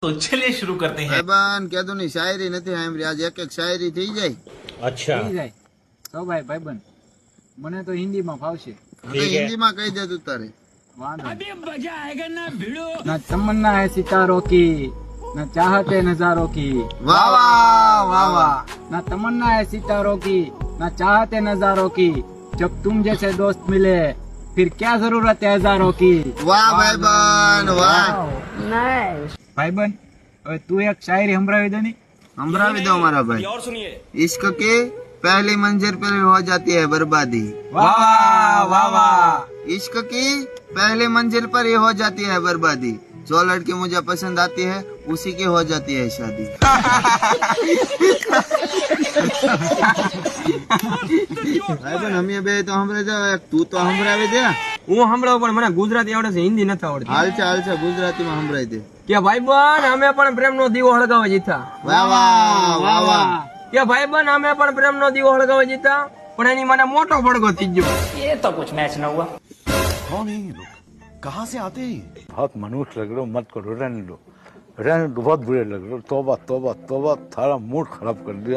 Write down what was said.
तो चलिए शुरू करते हैं। ભાઈબંધ કહેતું ની શાયરી નથી સાંભળી, આજ એક શાયરી થઈ જાય. अच्छा થઈ જાય તો ભાઈબંધ મને તો હિન્દીમાં ફાવશે. હવે હિન્દીમાં કહી દે તું તારે. वादा ना तमन्ना है सितारों की न चाहते नजारों की વાહ વાહ વાહ વાહ. न तमन्ना है सितारों की न चाहते नजारों की जब तुम जैसे दोस्त मिले फिर क्या जरूरत है हजारों की. વાહ ભાઈબંધ વાહ. भाईबंद હવે તું એક શાયરી સંભળાવી દે ની. સંભળાવી દો મારા ભાઈ. और सुनिए, इश्क के पहली मंजिल पर हो जाती है बर्बादी. વાહ વાહ વાહ વાહ. इश्क की पहली मंजिल पर ये हो जाती है बर्बादी. जो लड़की मुझे पसंद आती है उसी की हो जाती है शादी. ભાઈબંધ અમે બે તો સંભળાઈ જાવ, એક તું તો સંભળાવી દે. હું સંભળાવું પણ મને ગુજરાતી આવડે છે, હિન્દી નથી આવડતી. હાલશે ગુજરાતીમાં સંભળાઈ દે. કે ભાઈબંધ અમે પણ પ્રેમનો દીવો હળગાવા જીતા. વાહ વાહ વાહ વાહ. કે ભાઈબંધ અમે પણ પ્રેમનો દીવો હળગાવા જીતા, પણ એની મને મોટો ભડકો થઈ ગયો. ये तो कुछ मैच न हुआ। कौन है ये लोग, कहाँ से आते हैं? बहुत मनुष्य लग रहे हो, मत करो, रहने दो, बहुत बुरे लग रहे हो. तौबा तौबा तौबा, थारा मूड खराब कर दिया.